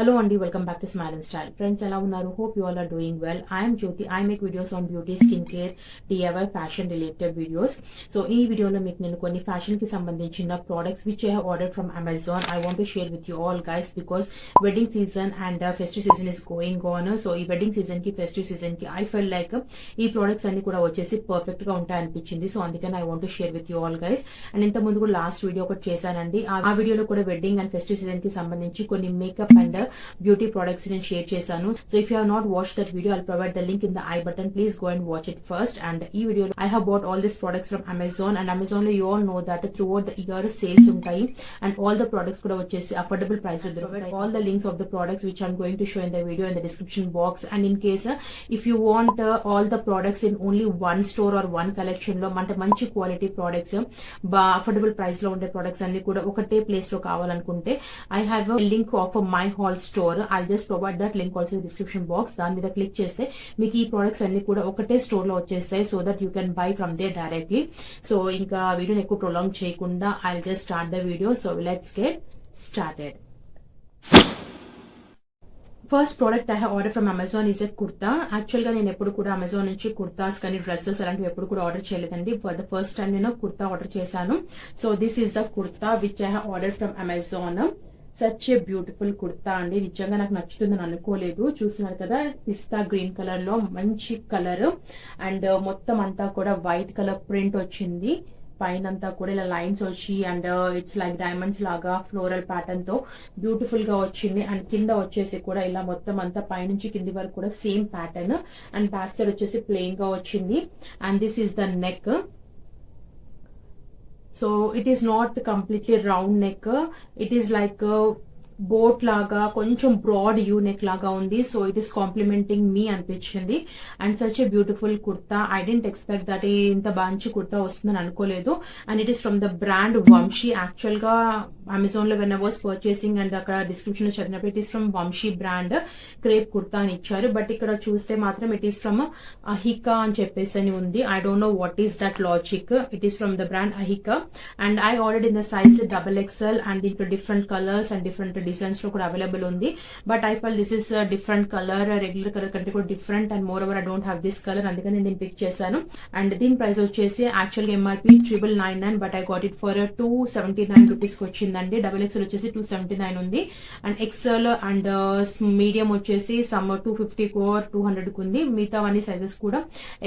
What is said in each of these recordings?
Hello Andy, welcome back to Smile and Style. Friends, ela unnaru? Hope you all are doing well. I am Jyoti. I make videos on beauty, skincare, DIY, fashion related videos. So ee video lo meeku nenu konni fashion ki sambandhinchina products which I have ordered from Amazon. I want to share with you all guys because wedding season and festive season is going on. So ee wedding season ki festive season ki I felt like ee products anni kuda vachesi perfect ga untayi anpichindi. So అందుకని I want to share with you all guys. And ఇంత ముందు కూడా last video ఒకటి చేశానండి. ఆ వీడియోలో కూడా wedding and festive season కి సంబంధించి కొన్ని మేకప్ అండ్ beauty products నేను షేర్ చేశాను. So if you have not watched that video, I'll provide the link in the I button. Please go and watch it first. And ఈ video I have bought all these products from Amazon, and Amazon లో you all know that throughout the year sales ఉంటాయి and all the products కూడా వచ్చేసి affordable price లో దొరుకుతాయి. All the links of the products which I'm going to show in the video in the description box. And in case if you want all the products in only one store or one collection లో అంటే మంచి quality products affordable price లో ఉండే products అన్ని కూడా ఒకటే place లో కావాలనుకుంటే I have a link of my haul store. I'll just provide that link also in the description box. దాని మీద క్లిక్ చేస్తే మీకు ఈ ప్రొడక్ట్స్ అన్ని కూడా ఒకటే స్టోర్ లో వచ్చేస్తాయి so that you can buy from there directly. So ఇంకా వీడియోని ఎక్కువ ప్రొలాంగ్ చేయకుండా I'll just start the video. So let's get started. First product I have order from Amazon is a kurta. Actual గా నేను ఎప్పుడు కూడా అమెజాన్ నుంచి కుర్తాస్ కానీ డ్రెస్సెస్ అలాంటివి ఎప్పుడు కూడా ఆర్డర్ చేయలేదండి. ఫర్ ద ఫస్ట్ టైం నేను కుర్తా ఆర్డర్ చేశాను. So this is the kurta which I have order from Amazon. Such a beautiful kurta అండి. నిజంగా నాకు నచ్చుతుందని అనుకోలేదు. చూస్తున్నారు కదా, పిస్తా గ్రీన్ కలర్ లో మంచి కలర్ అండ్ మొత్తం అంతా కూడా వైట్ కలర్ ప్రింట్ వచ్చింది. పైన అంతా కూడా ఇలా లైన్స్ వచ్చి అండ్ ఇట్స్ లైక్ డైమండ్స్ లాగా ఫ్లోరల్ ప్యాటర్న్ తో బ్యూటిఫుల్ గా వచ్చింది. అండ్ కింద వచ్చేసి కూడా ఇలా మొత్తం అంతా పైనుంచి కింది వరకు కూడా same pattern and back side వచ్చేసి ప్లెయిన్ గా వచ్చింది. And this is the neck. So it is not completely round neck, it is like boat లాగా కొంచెం బ్రాడ్ యూ నెక్ లాగా ఉంది. So it is complementing me అనిపించింది. And such a beautiful kurta. I didn't expect that ఇంత మంచి కుర్తా వస్తుందని అనుకోలేదు. And it is from the brand Vamshi. Actual గా అమెజాన్ లో when I was purchasing and అక్కడ డిస్క్రిప్షన్ లో చదివినప్పుడు it is from Vamshi brand crepe kurta అని ఇచ్చారు. బట్ ఇక్కడ చూస్తే మాత్రం ఇట్ ఈస్ ఫ్రమ్ అహికా అని చెప్పేసి అని ఉంది. I don't know what is that logic. It is from the brand Ahika and I ordered in the size XXL and దీంట్లో different colours and different designs లో కూడా అవైలబుల్ ఉంది. But I fell this is different colour, regular colour కంటే కూడా different and moreover I don't have this colour, అందుకని నేను దీన్ని pick చేశాను. అండ్ దీని ప్రైస్ వచ్చేసి యాక్చువల్ గా MRP 999 but I got it for 279 rupees కి వచ్చిందండి. XXL వచ్చేసి 279 ఉంది అండ్ XL అండ్ మీడియం వచ్చేసి సమ్ 250 or 200 కు ఉంది. మిగతావన్నీ సైజెస్ కూడా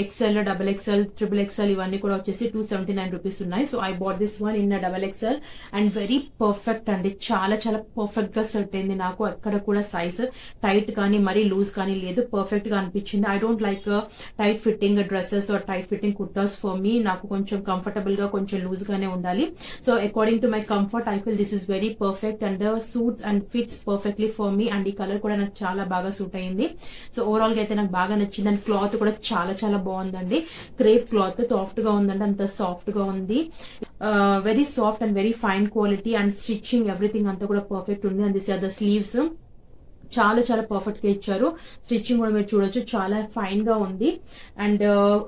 XL, XXL, XXL ఇవన్నీ కూడా వచ్చేసి 279 రూపీస్ ఉన్నాయి. So I bought this one in XXL and very perfect అండి. చాలా చాలా పర్ఫెక్ట్ గా సెట్ అయింది నాకు. ఎక్కడ కూడా సైజ్ టైట్ కానీ మరీ లూజ్ కానీ లేదు, పర్ఫెక్ట్ గా అనిపించింది. I don't like tight fitting dresses or tight fitting kurtas for me. నాకు కొంచెం కంఫర్టబుల్ గా కొంచెం లూజ్ గానే ఉండాలి. So according to my comfort I feel this is very perfect and suits and fits perfectly for me. And ఈ colour కూడా నాకు చాలా బాగా సూట్ అయింది. సో ఓవరాల్ గా అయితే నాకు బాగా నచ్చింది. అండ్ క్లాత్ కూడా చాలా చాలా బాగుందండి. క్రేప్ క్లాత్ సాఫ్ట్ గా ఉందండి, అంత సాఫ్ట్ గా ఉంది. Very soft and very fine quality and stitching everything అంతా కూడా పర్ఫెక్ట్ ఉంది. And this are the sleeves చాలా చాలా పర్ఫెక్ట్ గా ఇచ్చారు. స్టిచ్చింగ్ కూడా మీరు చూడొచ్చు, చాలా ఫైన్ గా ఉంది. And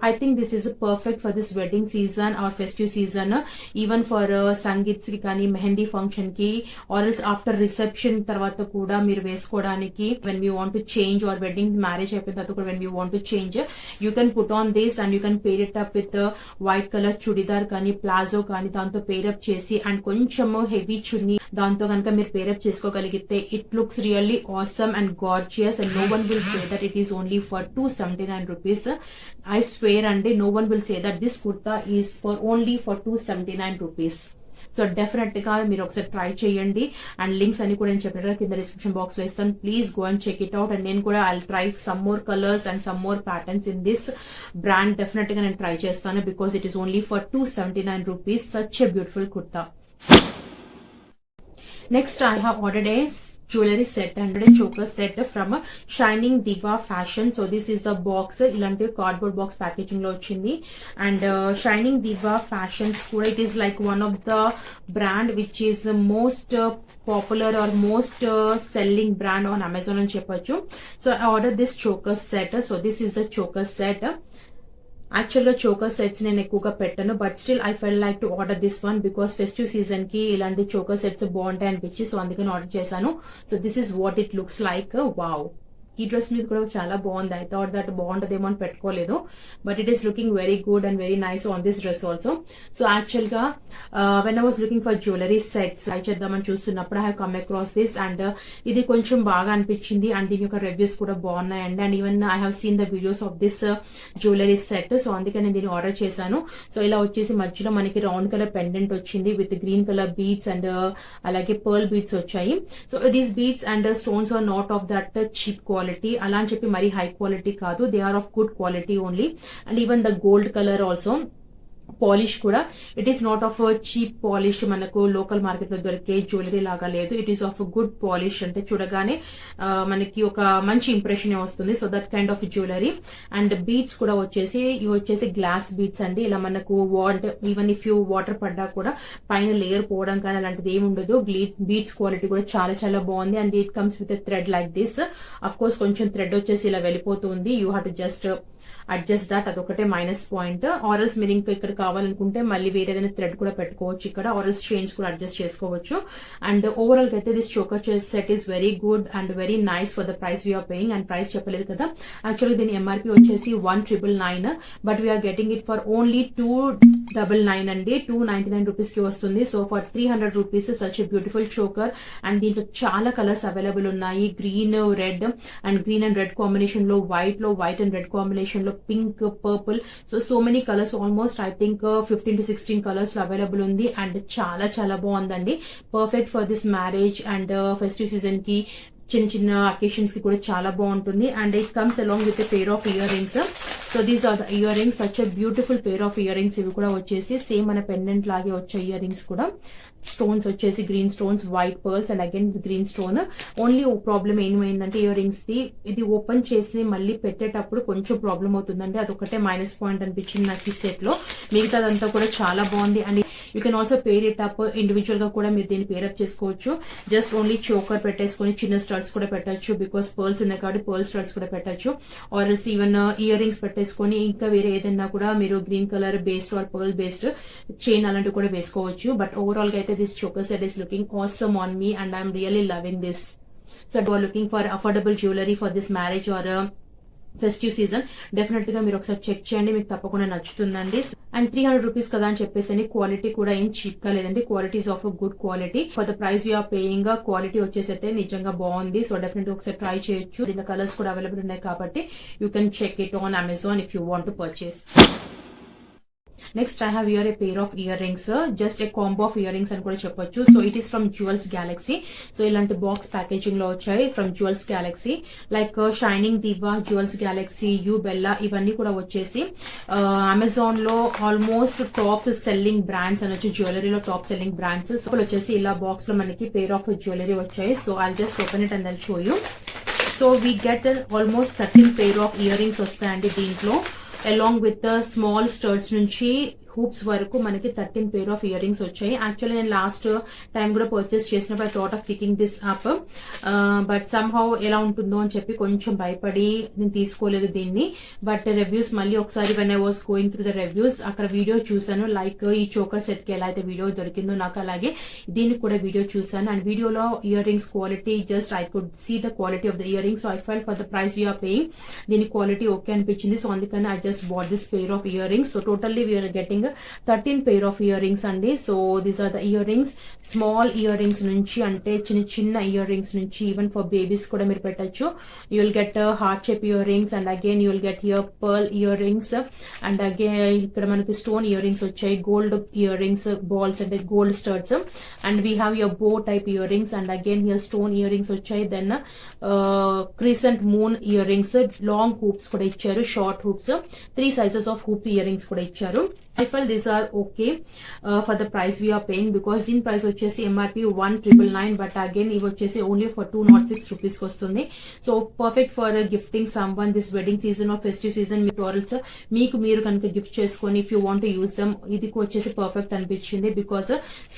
I think this is perfect for this wedding season or festive season, even for sangeets కి కానీ మెహందీ ఫంక్షన్ కి ఆర్ ఎల్స్ ఆఫ్టర్ రిసెప్షన్ తర్వాత కూడా మీరు వేసుకోవడానికి when you want to change or wedding marriage అయిపోయిన తర్వాత కూడా when you want to change you can put on this and you can pair it up with white colour churidar కానీ palazzo కానీ దాంతో పేరప్ చేసి అండ్ కొంచెం హెవీ చున్నీ దాంతో కనుక మీరు పేరప్ చేసుకోగలిగితే it looks really awesome and gorgeous and no one will say that it is only for 279 rupees. I swear and no one will say that this kurta is for only for 279 rupees. So definite గా మీరు ఒకసారి try చేయండి. And links అన్ని కూడా నేను చెప్పినట్టుగా కింద description box లో ఇస్తాను. Please go and check it out. And నేను కూడా I try some more colours and some more patterns in this brand. Definite గా నేను ట్రై చేస్తాను because it is only for 279 rupees. Such a beautiful kurta. Next I have ordered a jewelry set and a choker set from Shining Diva Fashion. So this is the box. ఇలాంటి cardboard box packaging లో వచ్చింది. And Shining Diva Fashions కూడా it is like one of the brand which is most popular or most selling brand on Amazon అని చెప్పొచ్చు. So I ordered this choker set. So this is the choker set. యాక్చువల్గా choker sets నేను ఎక్కువగా పెట్టను, but still I felt like to order this one because festive season కి ఇలాంటి choker sets బాగుంటాయి అనిపించి సో అందుకని ఆర్డర్ చేశాను. So this is what it looks like. Wow, ఈ డ్రెస్ మీద కూడా చాలా బాగుంది. ఐ థాట్ దట్ బాగుంటదేమో అని పెట్టుకోలేదు, but it is looking very good and very nice on this dress also. So actual గా when I was looking for jewellery sets try చేద్దామని చూస్తున్నప్పుడు I have come across this and ఇది కొంచెం బాగా అనిపించింది అండ్ దీని యొక్క రివ్యూస్ కూడా బాగున్నాయండి. And even I have seen the videos of this jewellery set. So అందుకని నేను దీన్ని ఆర్డర్ చేశాను. సో ఇలా వచ్చేసి మధ్యలో మనకి రౌండ్ కలర్ పెండెంట్ వచ్చింది with green colour beads and అలాగే పర్ల్ బీడ్స్ వచ్చాయి. So these beads and stones are not of that cheap quality, అలా అని చెప్పి మరీ హై క్వాలిటీ కాదు, they are of good quality only. And even the gold colour also polish కూడా it is not of cheap polish, మనకు local market లో దొరికే jewellery లాగా లేదు. It is of good polish, అంటే చూడగానే మనకి ఒక మంచి ఇంప్రెషన్ వస్తుంది. So that kind of jewellery. And beads కూడా ఇవి వచ్చేసి గ్లాస్ బీడ్స్ అండి. ఇలా మనకు ఈవెన్ ఇఫ్ యూ వాటర్ పడ్డా కూడా పైన లేయర్ పోవడం కానీ అలాంటిది ఏమి ఉండదు. బీడ్స్ క్వాలిటీ కూడా చాలా చాలా బాగుంది. And it comes with thread like this. Of course కొంచెం థ్రెడ్ వచ్చేసి ఇలా వెళ్ళిపోతుంది, you have to just adjust that, అదొకటే మైనస్ పాయింట్. ఆరల్స్ మీరు ఇంకా ఇక్కడ కావాలనుకుంటే మళ్ళీ వేరే ఏదైనా థ్రెడ్ కూడా పెట్టుకోవచ్చు, ఇక్కడ ఆరల్స్ చైన్స్ కూడా అడ్జస్ట్ చేసుకోవచ్చు. అండ్ ఓవరాల్ గా అయితే this choker set is very good and very nice for the price we're paying. And price చెప్పలేదు కదా, యాక్చువల్లీ దీని ఎంఆర్పీ వచ్చేసి 1999, but we're getting it for only 299 అండి. 299 రూపీస్ కి వస్తుంది. So for 300 rupees such a beautiful choker. And దీంట్లో చాలా colours available ఉన్నాయి, green, red and green and red combination లో వైట్ అండ్ రెడ్ కాంబినేషన్ లో pink, purple, so many colours, almost I think 15 to 16 colours లో available ఉంది. And చాలా చాలా బాగుందండి, perfect for this marriage and festive season కి, చిన్న చిన్న అకేషన్స్ కి కూడా చాలా బాగుంటుంది. And it comes along with pair of earrings. So these are the earrings, such a beautiful pair of earrings. ఇవి కూడా వచ్చేసి సేమ్ మన పెండెంట్ లాగే వచ్చే ఇయర్ రింగ్స్ కూడా. స్టోన్స్ వచ్చేసి green stones, white pearls and again green stone. Only problem ఏమైందంటే ear rings the ఇది ఓపెన్ చేసి మళ్ళీ పెట్టేటప్పుడు కొంచెం ప్రాబ్లం అవుతుందండి, అదొకటే మైనస్ పాయింట్ అనిపించింది నాకు ఈ సెట్ లో. మిగతాదంతా కూడా చాలా బాగుంది. And you can also pair it up, individual గా కూడా మీరు దీన్ని పేరప్ చేసుకోవచ్చు. జస్ట్ ఓన్లీ చోకర్ పెట్టేసుకొని చిన్న స్టడ్స్ కూడా పెట్టచ్చు, బికాస్ పర్ల్స్ ఉన్నాయి కాబట్టి పర్ల్ స్టడ్స్ కూడా పెట్టచ్చు. Or else even ear rings పెట్టేసుకొని ఇంకా వేరే ఏదైనా కూడా మీరు green colour based or pearl based chain అలాంటివి కూడా వేసుకోవచ్చు. బట్ ఓవరాల్ గా అయితే this choker set is looking awesome on me and I'm really loving this. So if you are looking for affordable jewelry for this marriage or festive season, definite గా మీరు ఒకసారి check చేయండి, మీకు తప్పకుండా నచ్చుతుందండి. And 300 rupees కదా అని చెప్పేసి quality కూడా ఏం చీప్ గా లేదండి, quality is of good quality. For the price you're paying quality వచ్చేసి అయితే నిజంగా బాగుంది. సో డెఫినెట్ ఒకసారి ట్రై చేయొచ్చు. దీని కలర్స్ కూడా అవైలబుల్ ఉన్నాయి కాబట్టి you can check it on Amazon if you want to purchase. Next I have here a pair of earrings, just a combo of earrings అని కూడా చెప్పొచ్చు. So it is from Jewels Galaxy. So ఇలాంటి box packaging లో వచ్చాయి from Jewels Galaxy, like Shining Diva, Jewels Galaxy, Youbella, ఇవన్నీ కూడా వచ్చేసి Amazon లో ఆల్మోస్ట్ టాప్ సెల్లింగ్ బ్రాండ్స్ అనొచ్చు, జ్యువెలరీలో టాప్ సెల్లింగ్ బ్రాండ్స్. సో వచ్చేసి ఇలా బాక్స్ లో మనకి పేర్ ఆఫ్ జ్యువెలరీ వచ్చాయి. So I just open it and I'll show you. So we get almost 13 pair of ear rings వస్తాయండి దీంట్లో, along with the small studs నుంచి hoops వరకు మనకి 13 పేర్ ఆఫ్ ఇయర్ రింగ్స్ వచ్చాయి. Actually నేను last time కూడా purchase చేసినప్పుడు I thought of picking this up, but some how ఎలా ఉంటుందో అని చెప్పి కొంచెం భయపడి నేను తీసుకోలేదు దీన్ని. బట్ రివ్యూస్ మళ్ళీ ఒకసారి when I was going through the reviews అక్కడ వీడియో చూసాను, లైక్ ఈ చోకర్ సెట్ కి ఎలా అయితే వీడియో దొరికిందో నాకు అలాగే దీనికి కూడా వీడియో చూసాను. అండ్ వీడియోలో earrings quality just I could see the quality of the earrings. So I felt for the price you are paying దీని క్వాలిటీ ఓకే అనిపించింది. సో అందుకని I just bought this pair of earrings. So totally we're getting 13 pair of earrings అండి. So these are the earrings, small earrings నుంచి అంటే చిన్న చిన్న earrings నుంచి even for babies కూడా మీరు పెట్టచ్చు. You will get heart shape earrings and again you will get here pearl earrings and again ఇక్కడ మనకి స్టోన్ ఇయర్ రింగ్స్ వచ్చాయి, గోల్డ్ ఇయర్ రింగ్స్ బాల్స్ అంటే gold studs and we have your bow type earrings and again here stone earrings వచ్చాయి. Then crescent moon earrings, long hoops కూడా ఇచ్చారు, short hoops, 3 sizes of hoop earrings కూడా ఇచ్చారు. I felt these are okay for the price we are paying, because దీని price వచ్చేసి MRP 1999, but again ఇవి వచ్చేసి only for 206 rupees కి వస్తుంది. So perfect for gifting someone this wedding season or festive season. మీ florals మీకు మీరు కనుక గిఫ్ట్ చేసుకొని if you want to use them, ఇది వచ్చేసి పర్ఫెక్ట్ అనిపించింది. బికాస్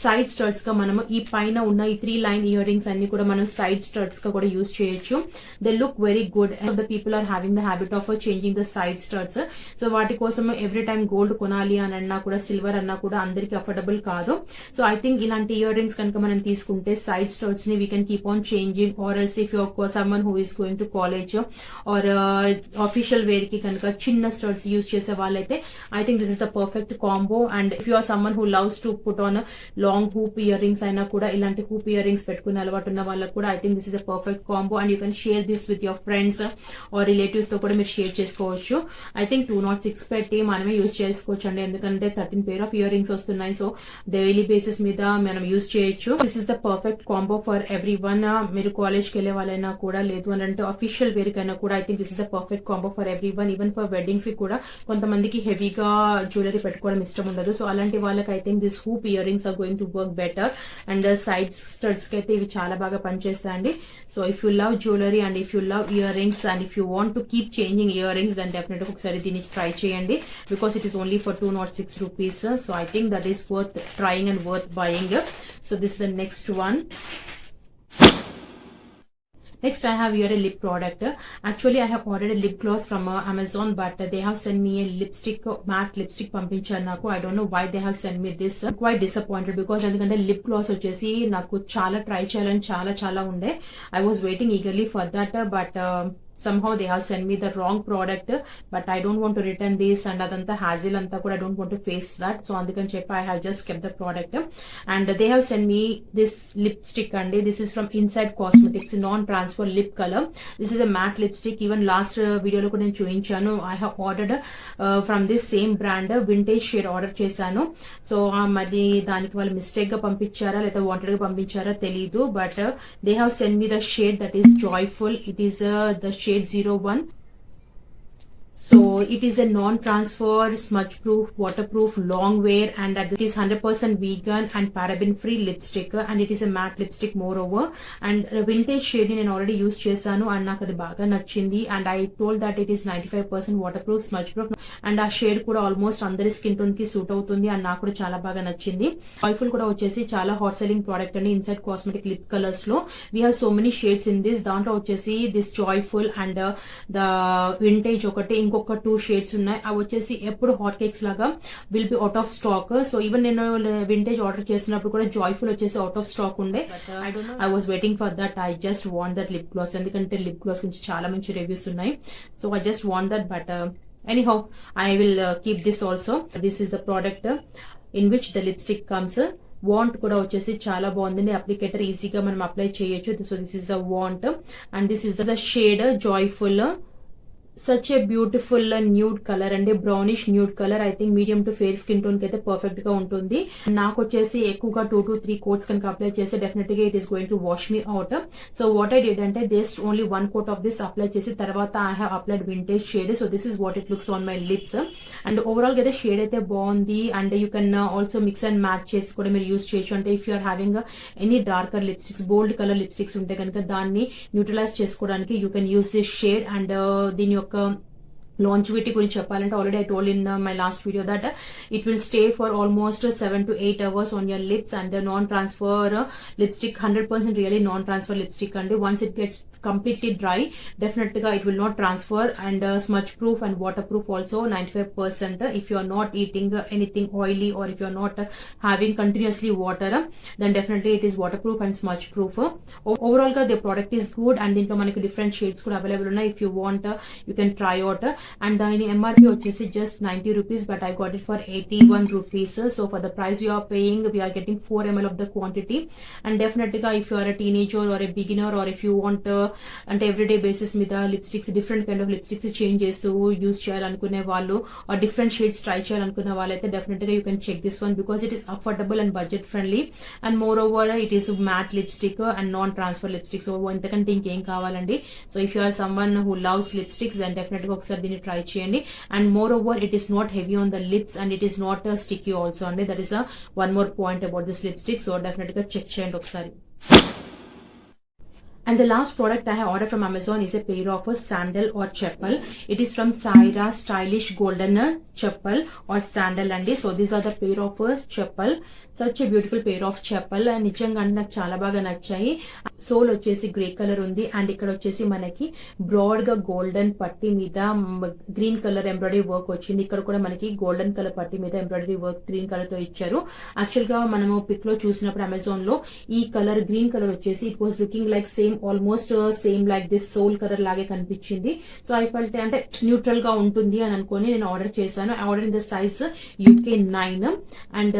సైడ్ స్టర్ట్స్ గా మనం ఈ పైన ఉన్న ఈ 3 లైన్ ఇయర్ రింగ్స్ అన్ని కూడా మనం సైడ్ స్టర్ట్స్ గా కూడా యూస్ చేయొచ్చు. They look very good. The people are having the habit of changing the side studs. So వాటి కోసం ఎవ్రీ టైమ్ గోల్డ్ కొనాలి అని అన్నా కూడా, సిల్వర్ అన్నా కూడా అందరికి అఫోర్డబుల్ కాదు. సో ఐ థింక్ ఇలాంటి ఇయర్ రింగ్స్ కనుక మనం తీసుకుంటే సైడ్ స్టర్ట్స్ ని we can keep on changing, or else if you're someone who is going to college or official wear కి కనుక చిన్న స్టర్ట్స్ యూస్ చేసే వాళ్ళైతే I think this is the perfect combo. And if you are someone who loves to put on long hoop earrings అయినా కూడా, ఇలాంటి hoop ear rings పెట్టుకునే అలవాటు ఉన్న వాళ్ళకు కూడా I think this is the perfect combo. And you can share this with your friends or relatives తో కూడా మీరు షేర్ చేసుకోవచ్చు. ఐ థింక్ 206 పెట్టి మనమే యూస్ చేసుకోవచ్చు అండి, ఎందుకంటే 13 పేర్ ఆఫ్ ఇయర్ రింగ్స్ వస్తున్నాయి. సో డైలీ బేసిస్ మీద మనం యూస్ చేయొచ్చు. This is the perfect combo for every one. మీరు కాలేజ్ కి వెళ్లే వాళ్ళైనా కూడా, లేదు అని అంటే అఫీషియల్ వేర్ కైనా కూడా I think this is the perfect combo for every one. Even for weddings కి కూడా కొంతమందికి హెవీగా జ్యువెలరీ పెట్టుకోవడం ఇష్టం ఉండదు. సో అలాంటి వాళ్ళకి I think this hoop earrings are going to work better. And side studs కి అయితే ఇవి చాలా బాగా పనిచేస్తాయండి. So if you love jewellery and if you love earrings and if you want to keep changing earrings, then definite ఒకసారి దీన్ని try చేయండి. Because it is only for 206 rupees. So I think that is worth trying and worth buying. So this is the next one. Next I have here a lip product. Actually I have ordered a lip gloss from Amazon, but they have sent me a lipstick, matte lipstick పంపించారు నాకు. I don't know why they have sent me this. I'm quite disappointed because ఎందుకంటే lip gloss వచ్చేసి నాకు చాలా try చేయాలని చాలా ఉండే. I was waiting eagerly for that, but somehow they have sent me the wrong product, but I don't want to return this and adanta hassle anta kuda I don't want to face that. So andukani cheppa I have just kept the product. And they have sent me this lipstick andi. This is from Inside Cosmetics, non transfer lip color. This is a matte lipstick. Even last video lo kuda nenu chuinchanu. I have ordered from this same brand vintage shade order chesanu. So mali daniki vallu mistake ga pampichara leda wanted ga pampichara teliyadu, but they have sent me the shade that is Joyful. It is the shade 01. So it is a non-transfer, smudge-proof, waterproof, long wear, and it is 100% vegan and paraben-free lipstick, and it is a matte lipstick moreover. And vintage shade నేను already use చేశాను and నాకు అది బాగా నచ్చింది. And I told that it is 95% waterproof, smudge-proof, and ఆ shade కూడా almost అందరి skin tone కి సూట్ అవుతుంది and నాకు కూడా చాలా బాగా నచ్చింది. Joyful కూడా వచ్చేసి చాలా హాట్ సెల్లింగ్ ప్రోడక్ట్ అండి. ఇన్సైడ్ కాస్మెటిక్ లిప్ కలర్స్ లో we have so many shades in this. దాంట్లో వచ్చేసి this joyful and the vintage ఒకటి, ఇంకొక 2 షేడ్స్ ఉన్నాయి. అవి వచ్చేసి ఎప్పుడు హాట్ కేక్స్ లాగా will be out of stock. So even నేను వింటేజ్ ఆర్డర్ చేసినప్పుడు కూడా జాయ్ఫుల్ వచ్చేసి అవుట్ ఆఫ్ స్టాక్ ఉండే. I was waiting for that. I just want that lip gloss, ఎందుకంటే లిప్ గ్లాస్ గురించి చాలా మంచి రివ్యూస్ ఉన్నాయి. So I just want that, but anyhow I will keep this also. This is the product in which the lipstick comes. Wand కూడా వచ్చేసి చాలా బాగుందండి. Applicator ఈజీగా మనం అప్లై చేయొచ్చు. So this is the wand and this is the shade joyful. Such a beautiful nude colour అండి, brownish nude colour. I think medium to fair skin tone కి అయితే పర్ఫెక్ట్ గా ఉంటుంది. నాకు వచ్చేసి ఎక్కువగా 2 to 3 కోట్స్ కనుక అప్లై చేస్తే డెఫినెట్ గా it is going to wash me out. So what I did అంటే just only 1 coat of this apply చేసి తర్వాత I have applied vintage shade. So this is what it looks on my lips. And overall గా అయితే shade అయితే బాగుంది. And you can also mix and match చేసి కూడా మీరు యూస్ చేయొచ్చు. అంటే if you're having any darker lipsticks, bold colour lipsticks ఉంటే కనుక దాన్ని న్యూట్రలైజ్ చేసుకోవడానికి you can use this shade. And దీని యొక్క longevity గురించి చెప్పాలంటే already I told in my last video that it will stay for almost 7 to 8 hours on your lips. And non-transfer lipstick, 100% really non-transfer lipstick. And once it gets completely dry, definitely it will not transfer. And smudge proof and waterproof also 95%. If you are not eating anything oily or if you are not having continuously water, then definitely it is waterproof and smudge proof. Overall the product is good and దీంట్లో మనకి different shades కూడా available ఉన్నాయి. If you want you can try out. And the MRP వచ్చేసి just 90 rupees, but I got it for 81 rupees. So for the price we are paying, we are getting 4 ml of the quantity. And definitely if you are a teenager or a beginner, or if you want అంటే everyday basis మీద lipsticks different kind of lipsticks change చేస్తూ use చేయాలనుకునే వాళ్ళు are different shades try చేయాలనుకునే వాళ్ళైతే definite గా you can check this one because it is affordable and budget friendly and moreover it is matte lipstick and non transfer lipstick. So ఎంతకంటే ఇంకేం కావాలండి. So if you are someone who loves lipsticks then definite గా ఒకసారి దీన్ని try చేయండి. And moreover it is not heavy on the lips and it is not sticky also అండి. That is one more point about this lipstick. So definite గా check చేయండి ఒకసారి. And the last product I have ordered from Amazon is a pair of a sandal or chappal. It is from Saira Stylish Golden Chappal or Sandal andi. So these are the pair of chappal. Such a beautiful pair of chappal. And నిజంగా నాకు చాలా బాగా నచ్చాయి. Soul వచ్చేసి grey colour ఉంది and ఇక్కడ వచ్చేసి మనకి బ్రాడ్ గా గోల్డెన్ పట్టి మీద గ్రీన్ కలర్ ఎంబ్రాయిడరీ వర్క్ వచ్చింది. ఇక్కడ కూడా మనకి గోల్డెన్ కలర్ పట్టి మీద ఎంబ్రాయిడరీ వర్క్ గ్రీన్ కలర్ తో ఇచ్చారు. యాక్చువల్ గా మనము పిక్ లో చూసినప్పుడు అమెజాన్ లో ఈ కలర్ గ్రీన్ కలర్ వచ్చేసి it was looking like same almost same like this sole colour లాగే కనిపించింది. సో ఐ ఫెల్ట్ అంటే న్యూట్రల్ గా ఉంటుంది అని అనుకుని నేను ఆర్డర్ చేశాను. I order in the size UK9 and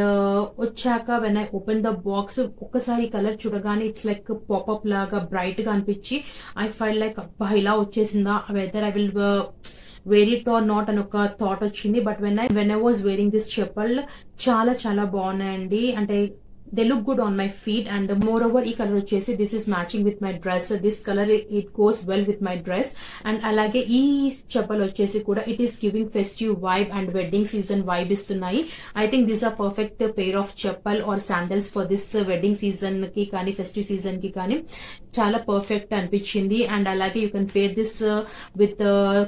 వచ్చాక when I open the box ఒక్కసారి కలర్ చూడగానే ఇట్స్ లైక్ పాపప్ లాగా బ్రైట్ గా అనిపించి ఐ ఫైల్ లైక్ అబ్బా ఇలా వచ్చేసిందా whether I will wear it or not అని ఒక థాట్ వచ్చింది. But when I was wearing this chappal చాలా చాలా బాగున్నాయండి. అంటే they look good on my feet and moreover ee color vachesi this is matching with my dress. This color it goes well with my dress and alage ee chappal vachesi kuda it is giving festive vibe and wedding season vibe istunayi. I think these are perfect pair of chappal or sandals for this wedding season ki kani festive season ki kani చాలా perfect అనిపించింది. And అలాగే you can pair this with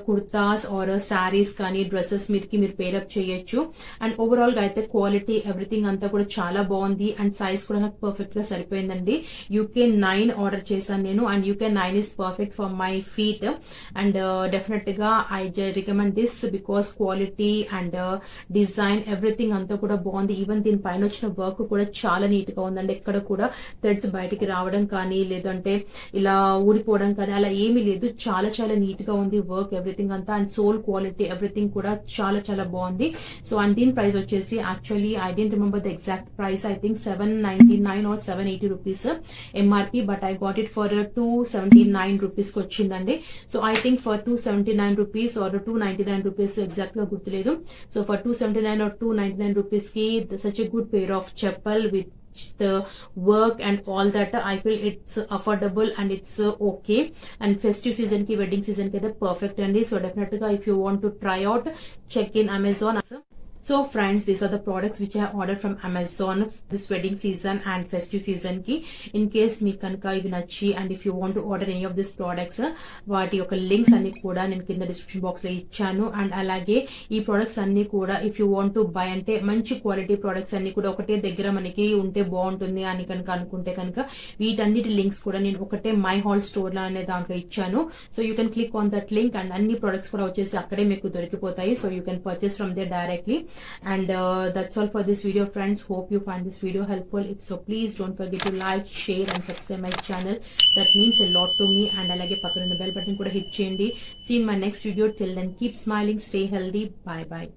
kurtas or saris కానీ dresses మీదకి మీరు pair up చేయొచ్చు. And overall గా అయితే quality everything అంతా కూడా చాలా బాగుంది అండ్ సైజ్ కూడా నాకు పర్ఫెక్ట్ గా సరిపోయిందండి. UK9 ఆర్డర్ చేశాను నేను and UK9 is perfect for my feet and definite గా I recommend this because quality and design everything అంతా కూడా బాగుంది. ఈవెన్ దీని పైన వచ్చిన వర్క్ కూడా చాలా నీట్ గా ఉందండి. ఎక్కడ కూడా థ్రెడ్స్ బయటికి రావడం కానీ లేదంటే ఇలా ఊడిపోవడం కానీ అలా ఏమీ లేదు. చాలా చాలా నీట్ గా ఉంది వర్క్ ఎవ్రీథింగ్ అంతా అండ్ సోల్ క్వాలిటీ ఎవ్రీథింగ్ కూడా చాలా చాలా బాగుంది. సో అండ్ దీని ప్రైస్ వచ్చేసి actually I don't remember the exact price. I think 799 or 780 rupees MRP but I got it for 279 rupees కి వచ్చిందండి. So I think for 279 rupees or 299 rupees exact గా గుర్తులేదు. సో ఫర్ 279 or 299 రూపీస్ కి such a good pair of chappal with the work and all that I feel it's affordable and it's okay and festive season ki wedding season ki perfect andi. So definitely if you want to try out check in Amazon. So friends, these are the products which I have ordered from Amazon this wedding season and festive season ki. In case meeku kanaka ivi nachi and if you want to order any of these products vaati yoka links anni kuda nenu kinda description box lo ichchanu and alage ee products anni kuda if you want to buy ante manchi quality products anni kuda okate daggara maniki unte baaguntundi ani kanaka anukunte kanaka veetanniti links kuda nenu okate my haul store la ane dantlo ichchanu. So you can click on that link and anni products kuda vachesi akkade meeku dorikipotayi. So you can purchase from there directly. And that's all for this video friends. Hope you find this video helpful. If so, please don't forget to like, share and subscribe my channel. That means a lot to me. And alage pakkana bell button kuda hit cheyandi. See you in my next video. Till then keep smiling, stay healthy. Bye bye.